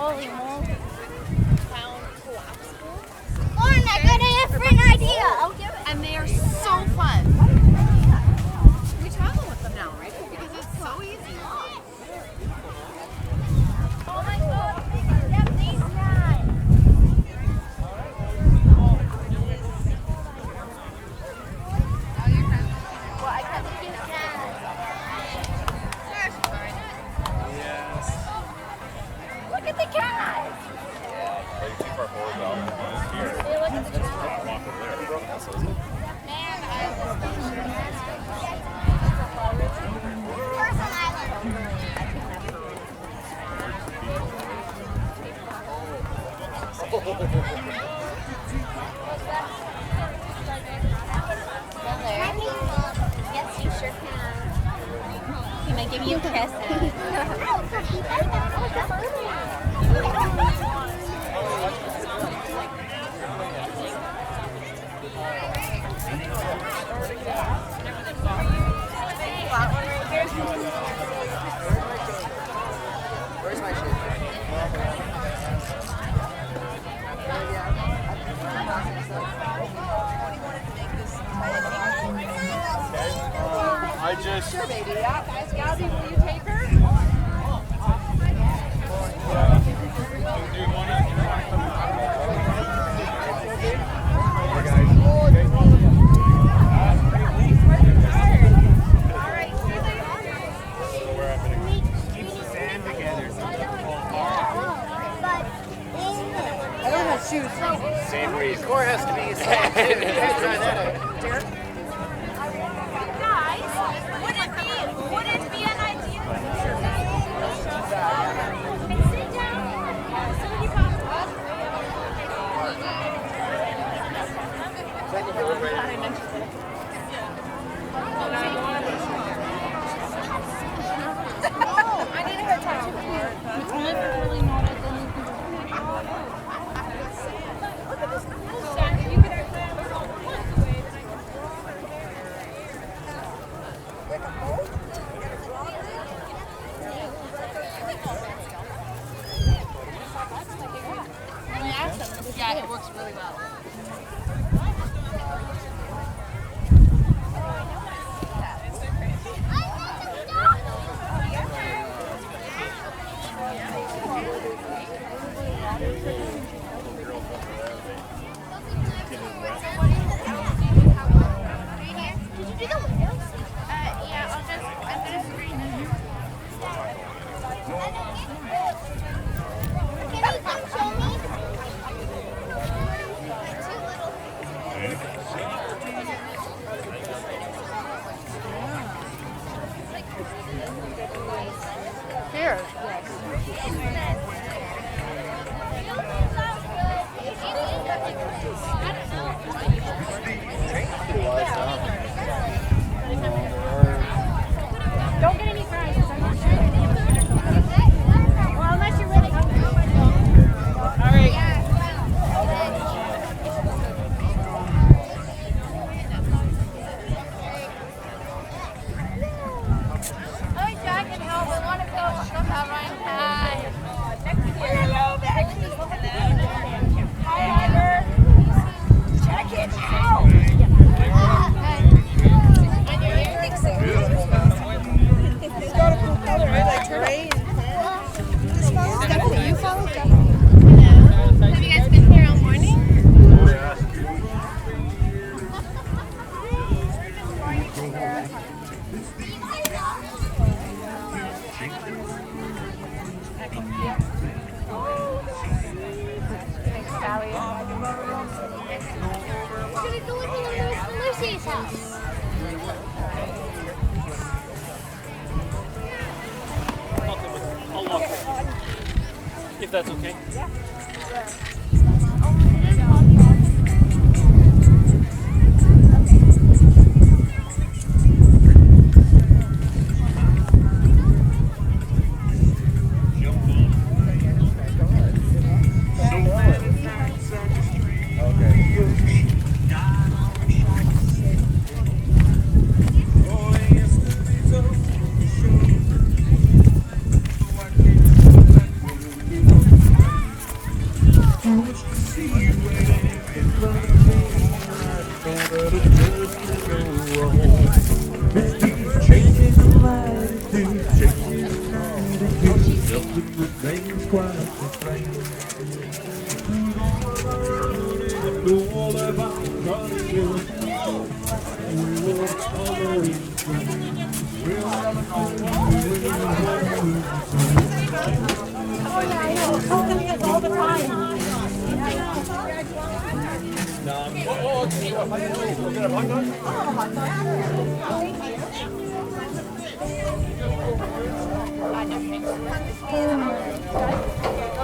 Holy moly. Lauren, I got a different idea. I'll give it. And they are so fun. We travel with them now, right? Because it's so easy. Oh my God. Yep, these guys. Well, I got the cute cat. Yes. Look at the cat. Are you too far forward though? Here. Hey, look at the cat. Walk over there. That's what it is. Man, Person Island. Yes, you sure can. Can I give you a kiss? Where's my shit? I just. Sure, baby. Yeah. Guys, Gabby, will you take her? Do you want to come I don't have shoes. Same reason. Core has to be a soft too. You guys try that out. Derek? Guys, would it be an idea? Sit down. Somebody pop I need a hair tattoo. Yeah, it works really well. Did you do the windows? Yeah, I'm gonna screen it. Can you come show me? Here. Don't get any fries because I'm not sure they're named. Well, unless you're really hungry. All right. Oh, Jack and help. I want to go somehow right now. Hello, Becky. Hi, Amber. Check it out. And your earrings are It's got a cool color, right? Like terrain. Stephanie, you follow Have you guys been here all morning? Thanks, Sally. We're going to go to Lucy's house. I'll walk with you. If that's okay.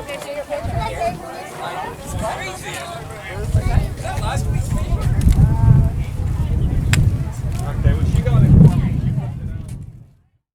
Okay,